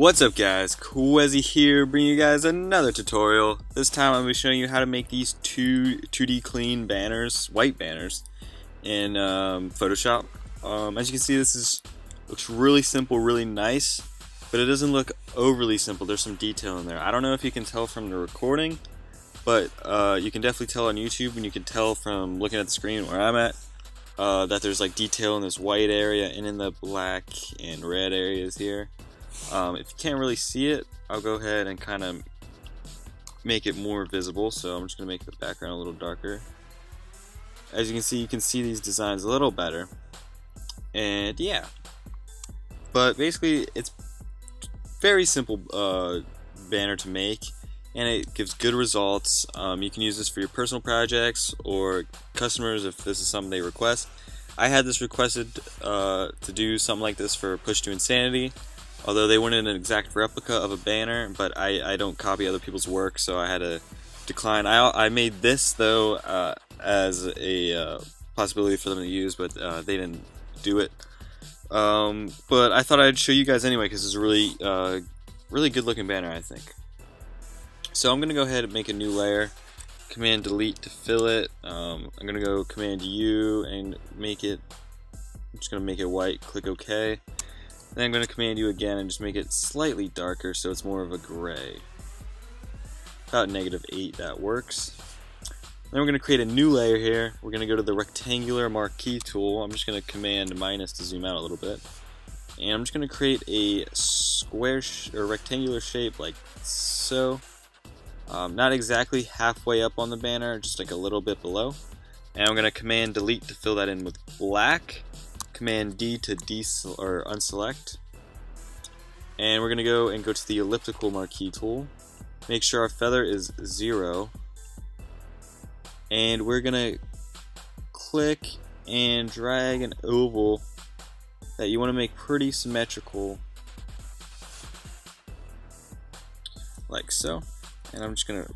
What's up guys, Qehzy here, bringing you guys another tutorial. This time I'm going to be showing you how to make these 2D clean banners, white banners, in Photoshop. As you can see, looks really simple, really nice, but it doesn't look overly simple. There's some detail in there. I don't know if you can tell from the recording, but you can definitely tell on YouTube, and you can tell from looking at the screen where I'm at, that there's like detail in this white area and in the black and red areas here. If you can't really see it, I'll go ahead and kind of make it more visible. So I'm just going to make the background a little darker. As you can see these designs a little better. And yeah. But basically, it's very simple banner to make, and it gives good results. You can use this for your personal projects or customers if this is something they request. I had this requested to do something like this for Push to Insanity. Although they wanted an exact replica of a banner, but I don't copy other people's work, so I had to decline. I made this, though, as a possibility for them to use, but they didn't do it. But I thought I'd show you guys anyway, because it's a really good looking banner, I think. So I'm going to go ahead and make a new layer. Command delete to fill it. I'm going to go Command U and make it, I'm just going to make it white, click OK. Then I'm going to Command U again and just make it slightly darker so it's more of a gray. About -8, that works. Then we're going to create a new layer here. We're going to go to the rectangular marquee tool. I'm just going to Command minus to zoom out a little bit. And I'm just going to create a square or rectangular shape like so. Not exactly halfway up on the banner, just like a little bit below. And I'm going to Command delete to fill that in with black. Command D to unselect, and we're going to go to the elliptical marquee tool. Make sure our feather is 0, and we're going to click and drag an oval that you want to make pretty symmetrical, like so. And I'm just going to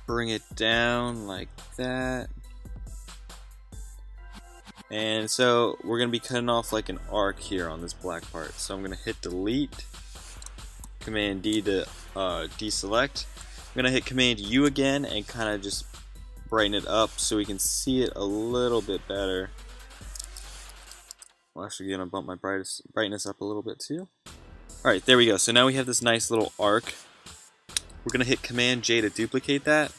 bring it down like that. And so we're going to be cutting off like an arc here on this black part. So I'm going to hit delete, Command D to deselect. I'm going to hit Command U again and kind of just brighten it up so we can see it a little bit better. I'm actually going to bump my brightness up a little bit too. Alright, there we go. So now we have this nice little arc. We're going to hit Command J to duplicate that.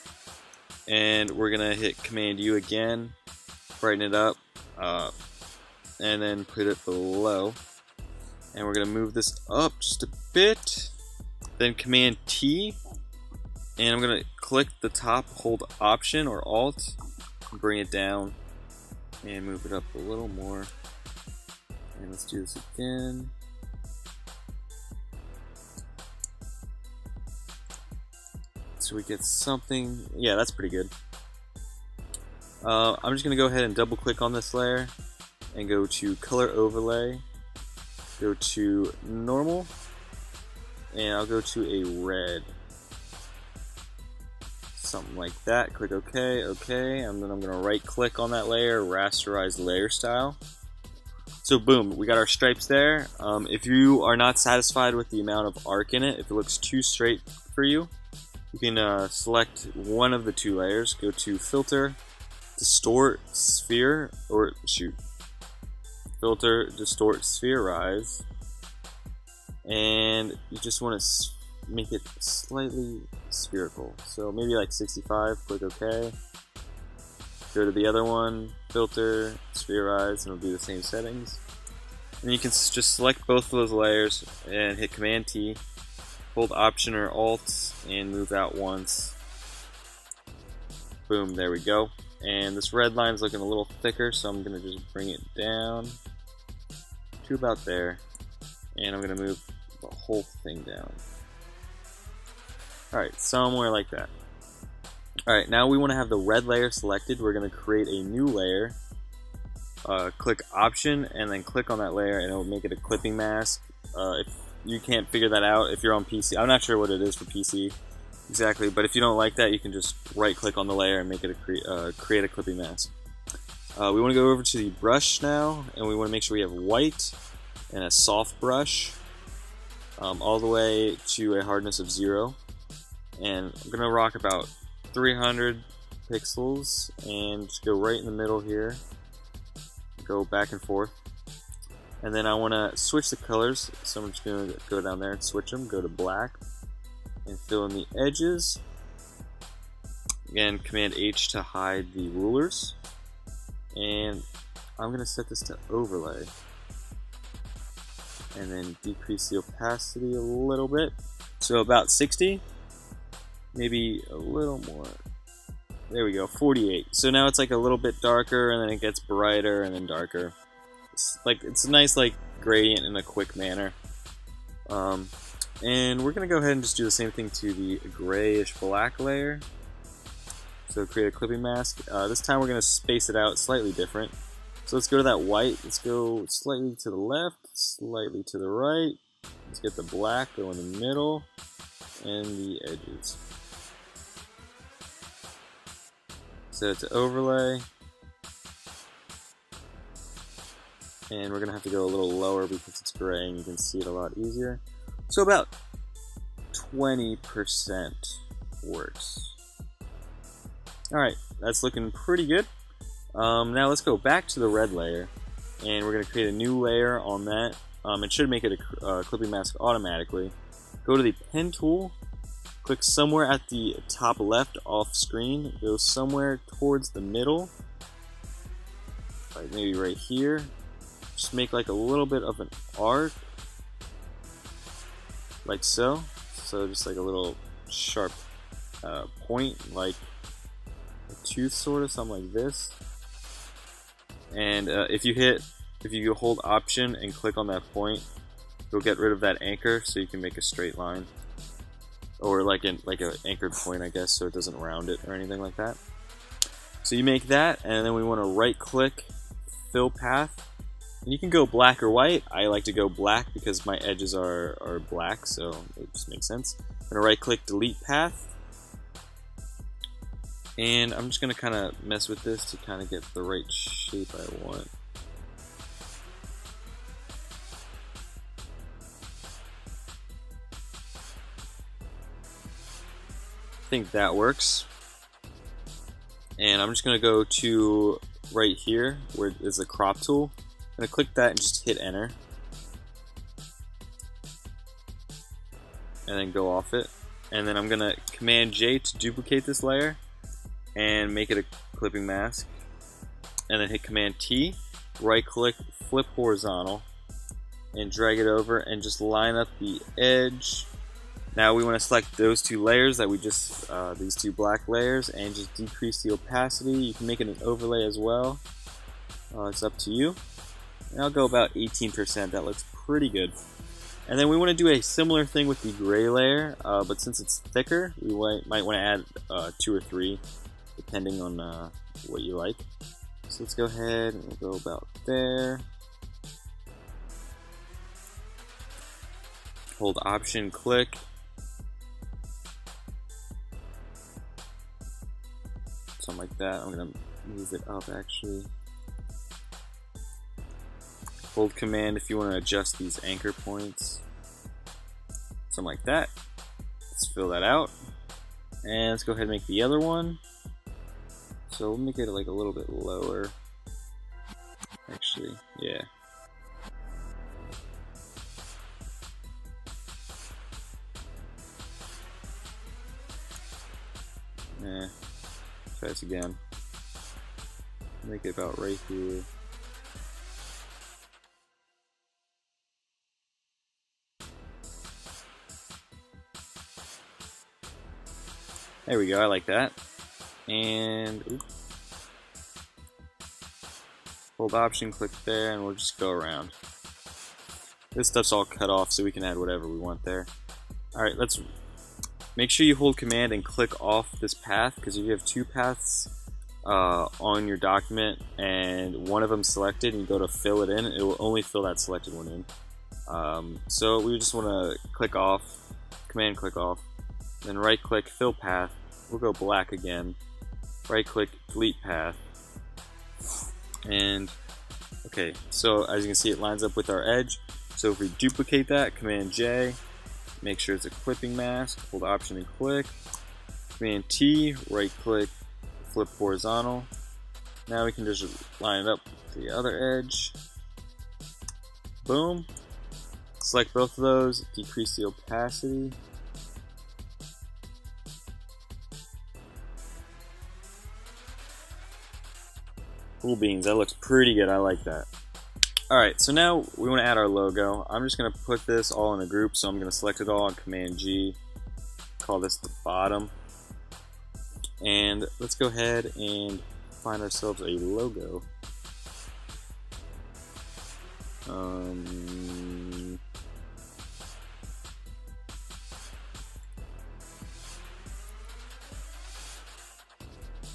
And we're going to hit Command U again, brighten it up. And then put it below, and we're going to move this up just a bit, then Command T, and I'm going to click the top, hold Option or Alt, and bring it down and move it up a little more. And let's do this again. So we get something, yeah, that's pretty good. I'm just going to go ahead and double click on this layer and go to Color Overlay, go to Normal, and I'll go to a red. Something like that. Click OK, OK, and then I'm going to right click on that layer, rasterize layer style. So boom, we got our stripes there. If you are not satisfied with the amount of arc in it, if it looks too straight for you, you can select one of the two layers, go to Filter, Distort Sphere, or Filter, Distort Spherize, and you just want to make it slightly spherical. So maybe like 65, click OK. Go to the other one, Filter, Spherize, and it'll do the same settings. And you can just select both of those layers and hit Command T, hold Option or Alt, and move out once. Boom, there we go. And this red line's looking a little thicker, so I'm going to just bring it down to about there. And I'm going to move the whole thing down. Alright, somewhere like that. Alright, now we want to have the red layer selected. We're going to create a new layer. Click Option, and then click on that layer, and it'll make it a clipping mask. If you can't figure that out, if you're on PC, I'm not sure what it is for PC. Exactly, but if you don't like that, you can just right click on the layer and make it create a clipping mask. We want to go over to the brush now, and we want to make sure we have white, and a soft brush all the way to a hardness of 0. And I'm going to rock about 300 pixels and just go right in the middle here. Go back and forth. And then I want to switch the colors, so I'm just going to go down there and switch them. Go to black and fill in the edges. Again, Command H to hide the rulers. And I'm going to set this to overlay. And then decrease the opacity a little bit. So about 60, maybe a little more. There we go, 48. So now it's like a little bit darker, and then it gets brighter and then darker. It's a nice like gradient in a quick manner. And we're gonna go ahead and just do the same thing to the grayish black layer. So create a clipping mask. This time we're gonna space it out slightly different. So let's go to that white. Let's go slightly to the left, slightly to the right. Let's get the black, go in the middle, and the edges. Set it to overlay. And we're going to have to go a little lower because it's gray and you can see it a lot easier. So about 20% works. Alright, that's looking pretty good. Now let's go back to the red layer, and we're going to create a new layer on that. It should make it a clipping mask automatically. Go to the pen tool, click somewhere at the top left off screen, go somewhere towards the middle, like maybe right here. Just make like a little bit of an arc, like so. So just like a little sharp point, like a tooth sort of, something like this. And if you hold Option and click on that point, you'll get rid of that anchor, so you can make a straight line, or like an anchored point, I guess, so it doesn't round it or anything like that. So you make that, and then we want to right-click, Fill Path, and you can go black or white. I like to go black because my edges are black, so it just makes sense. I'm gonna right-click, Delete Path. And I'm just going to kind of mess with this to kind of get the right shape I want. I think that works. And I'm just going to go to right here where is the crop tool. I'm going to click that and just hit enter. And then go off it. And then I'm going to Command J to duplicate this layer and make it a clipping mask, and then hit Command T, right click, flip horizontal, and drag it over and just line up the edge. Now we want to select those two layers that we just, these two black layers, and just decrease the opacity. You can make it an overlay as well. It's up to you. And I'll go about 18%, that looks pretty good. And then we want to do a similar thing with the gray layer, but since it's thicker, we might want to add 2 or 3. Depending on what you like. So let's go ahead and we'll go about there. Hold Option, click. Something like that. I'm going to move it up actually. Hold Command if you want to adjust these anchor points. Something like that. Let's fill that out. And let's go ahead and make the other one. So we'll make it like a little bit lower. Actually, yeah. Try this again. Make it about right here. There we go, I like that. And hold Option, click there, and we'll just go around. This stuff's all cut off, so we can add whatever we want there. Alright, let's make sure you hold Command and click off this path, because if you have 2 paths on your document and one of them selected and you go to fill it in, it will only fill that selected one in. So we just want to click off, Command click off, then right click, Fill Path. We'll go black again. Right click, Delete Path. And okay, so as you can see, it lines up with our edge. So if we duplicate that, Command J, make sure it's a clipping mask, hold Option and click. Command T, right click, flip horizontal. Now we can just line it up with the other edge. Boom. Select both of those, decrease the opacity. Cool beans, that looks pretty good, I like that. Alright, so now we want to add our logo. I'm just going to put this all in a group, so I'm going to select it all on Command G. Call this the bottom. And let's go ahead and find ourselves a logo.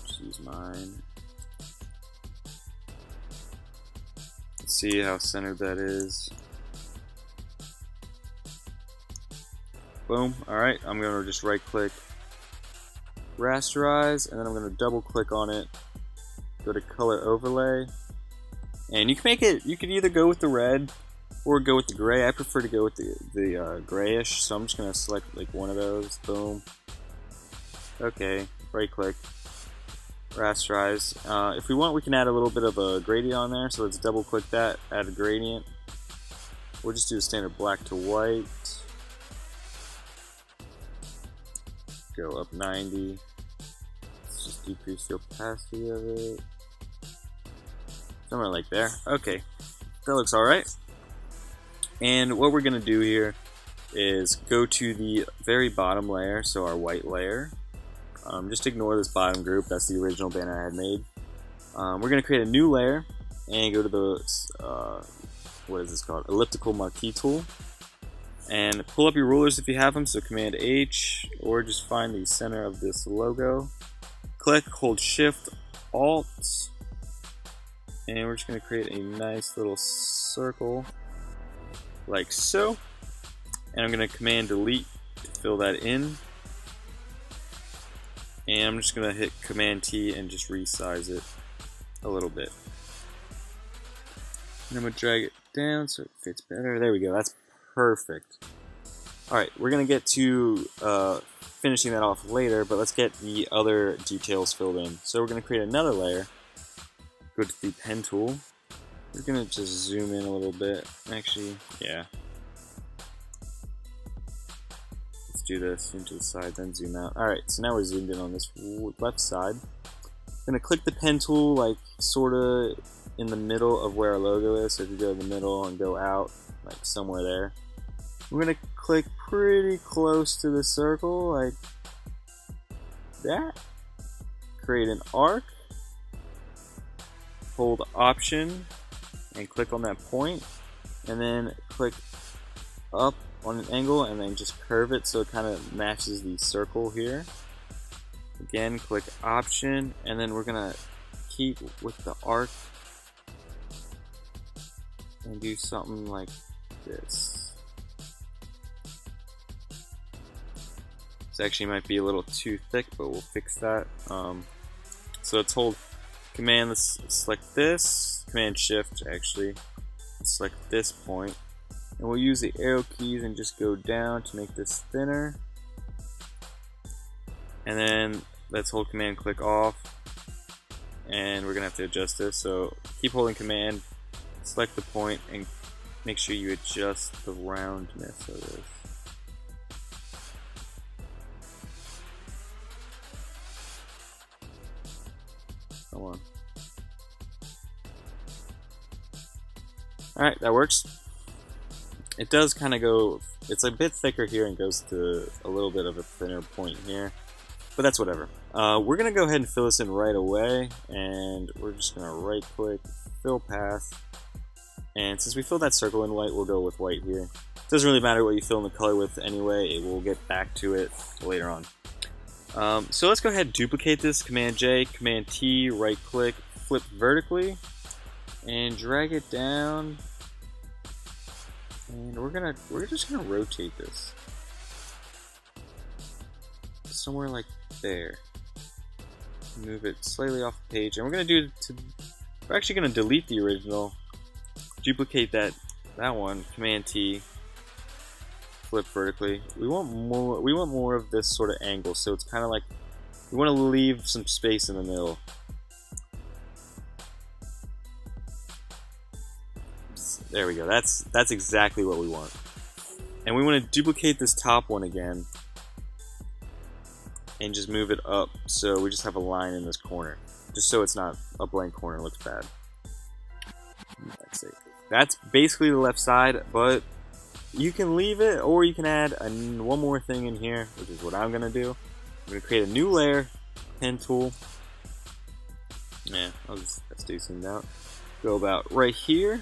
Just use mine. Let's see how centered that is. Boom. Alright, I'm going to just right click, rasterize, and then I'm going to double click on it, go to color overlay, and you can make it, you could either go with the red or go with the gray. I prefer to go with the grayish, so I'm just going to select like one of those. Boom. Okay, right click, rasterize. If we want, we can add a little bit of a gradient on there, so let's double click that, add a gradient. We'll just do a standard black to white. Go up 90. Let's just decrease the opacity of it. Somewhere like there. Okay, that looks alright. And what we're going to do here is go to the very bottom layer, so our white layer. Just ignore this bottom group, that's the original banner I had made. We're going to create a new layer and go to the, what is this called? Elliptical marquee tool. And pull up your rulers if you have them, so Command H, or just find the center of this logo. Click, hold Shift, Alt, and we're just going to create a nice little circle, like so. And I'm going to Command Delete to fill that in. And I'm just going to hit Command T and just resize it a little bit. And I'm going to drag it down so it fits better. There we go, that's perfect. Alright, we're going to get to finishing that off later, but let's get the other details filled in. So we're going to create another layer. Go to the pen tool. We're going to just zoom in a little bit. Actually, yeah. Let's do this, zoom to the side, then zoom out. Alright, so now we're zoomed in on this left side. I'm going to click the pen tool, like, sort of in the middle of where our logo is. So if you go to the middle and go out, like somewhere there. We're going to click pretty close to the circle, like that. Create an arc. Hold Option and click on that point. And then click up on an angle and then just curve it so it kind of matches the circle here. Again, click Option, and then we're going to keep with the arc and do something like this. This actually might be a little too thick, but we'll fix that. So let's hold Command, let's select this, Command Shift actually, select this point, and we'll use the arrow keys and just go down to make this thinner. And then let's hold Command, click off, and we're gonna have to adjust this. So keep holding Command, select the point, and make sure you adjust the roundness of this. Come on. Alright, that works. It does kind of go, it's a bit thicker here and goes to a little bit of a thinner point here, but that's whatever. We're going to go ahead and fill this in right away, and we're just going to right click, fill path, and since we filled that circle in white, we'll go with white here. It doesn't really matter what you fill in the color with anyway, it will get back to it later on. So let's go ahead and duplicate this, Command J, Command T, right click, flip vertically, and drag it down. And we're just gonna rotate this somewhere like there. Move it slightly off the page, and we're actually gonna delete the original, duplicate that that one, Command T, flip vertically. We want more. We want more of this sort of angle, so it's kind of like we want to leave some space in the middle. There we go. That's exactly what we want. And we want to duplicate this top one again and just move it up so we just have a line in this corner, just so it's not a blank corner. It looks bad. That's basically the left side, but you can leave it or you can add one more thing in here, which is what I'm gonna do. I'm gonna create a new layer, pen tool. Yeah, let's do some out. Go about right here,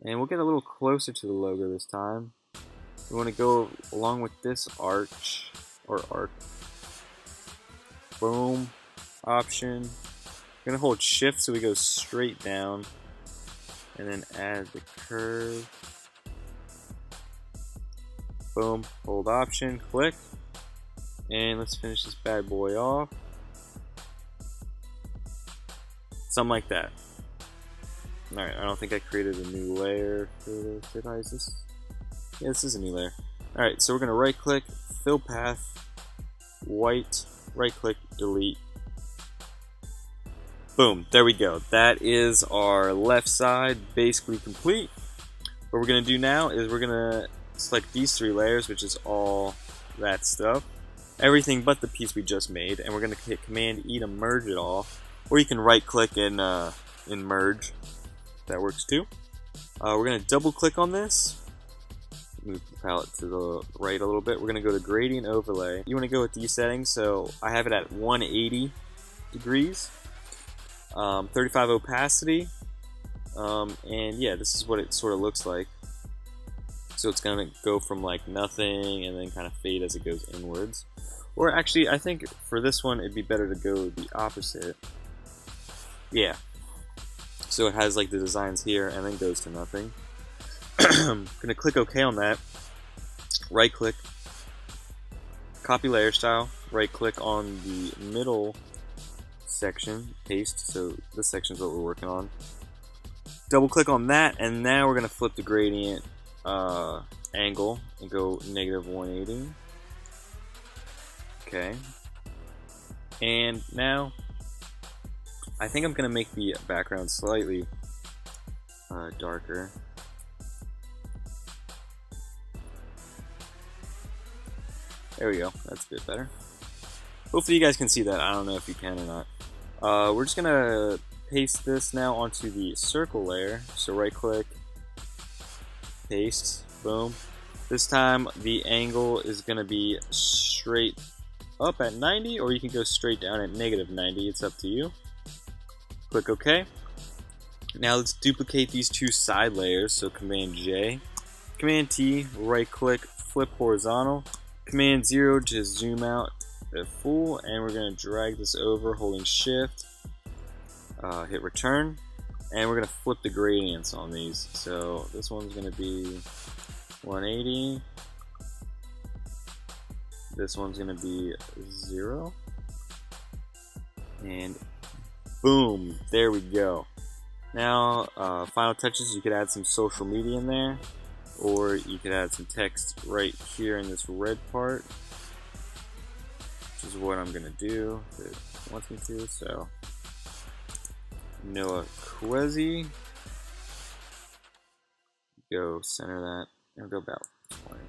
and we'll get a little closer to the logo this time. We want to go along with this arch or arc. Boom, option. I'm gonna hold shift so we go straight down, and then add the curve. Boom, hold option, click, and let's finish this bad boy off. Something like that. Alright, I don't think I created a new layer for this. Did I? Is this? Yeah, this is a new layer. Alright, so we're going to right click, fill path, white, right click, delete. Boom, there we go. That is our left side basically complete. What we're going to do now is we're going to select these three layers, which is all that stuff. Everything but the piece we just made, and we're going to hit Command E to merge it all. Or you can right click and merge. That works too. We're going to double click on this. Move the palette to the right a little bit. We're going to go to Gradient Overlay. You want to go with these settings, so I have it at 180 degrees. 35 opacity. And yeah, this is what it sort of looks like. So it's going to go from like nothing and then kind of fade as it goes inwards. Or actually, I think for this one, it'd be better to go the opposite. Yeah. So it has like the designs here and then goes to nothing. I'm going to click OK on that. Right click. Copy layer style. Right click on the middle section. Paste. So this section is what we're working on. Double click on that, and now we're going to flip the gradient angle and go -180. Okay. And now I think I'm going to make the background slightly darker. There we go. That's a bit better. Hopefully you guys can see that. I don't know if you can or not. We're just going to paste this now onto the circle layer. So right click, paste, boom. This time the angle is going to be straight up at 90, or you can go straight down at -90. It's up to you. Click OK. Now let's duplicate these two side layers. So Command J, Command T, right click, flip horizontal, Command 0 to zoom out at full, and we're going to drag this over holding shift, hit return, and we're going to flip the gradients on these. So this one's going to be 180, this one's going to be 0, and boom, there we go. Now, final touches, you could add some social media in there, or you could add some text right here in this red part, which is what I'm going to do if it wants me to. So, Noah Qehzy, go center that, and go about 20.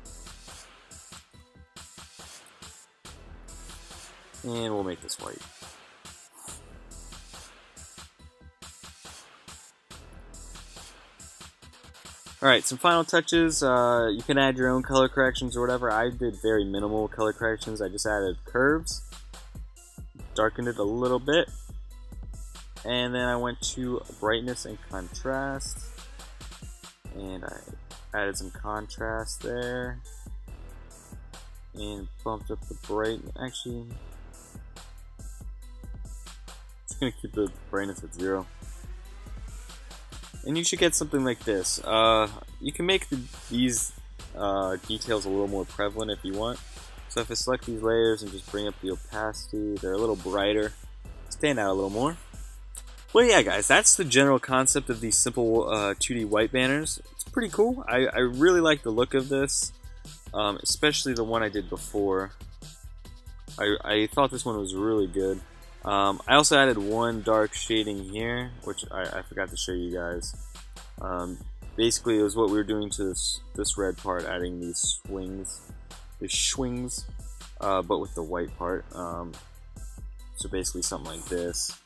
And we'll make this white. Alright, some final touches. You can add your own color corrections or whatever. I did very minimal color corrections. I just added curves, darkened it a little bit, and then I went to brightness and contrast, and I added some contrast there, and bumped up the brightness. Actually, just gonna keep the brightness at 0. And you should get something like this. You can make these details a little more prevalent if you want. So if I select these layers and just bring up the opacity, they're a little brighter, stand out a little more. Well, yeah, guys, that's the general concept of these simple 2D white banners. It's pretty cool. I really like the look of this, especially the one I did before. I thought this one was really good. I also added one dark shading here, which I forgot to show you guys. Basically, it was what we were doing to this red part, adding these swings, but with the white part. So basically something like this.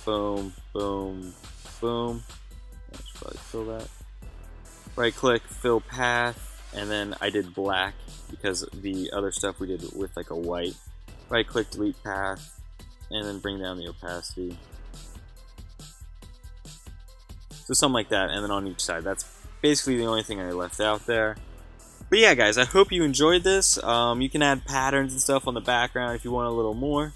Boom, boom, boom. I should probably fill that. Right click, fill path, and then I did black because the other stuff we did with like a white. Right click, delete path, and then bring down the opacity. So something like that, and then on each side. That's basically the only thing I left out there. But yeah, guys, I hope you enjoyed this. You can add patterns and stuff on the background if you want a little more.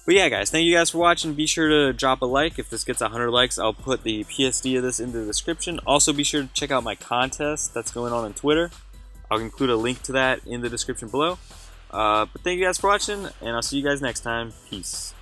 But yeah, guys, thank you guys for watching. Be sure to drop a like. If this gets 100 likes, I'll put the PSD of this in the description. Also, be sure to check out my contest that's going on Twitter. I'll include a link to that in the description below. But thank you guys for watching, and I'll see you guys next time. Peace.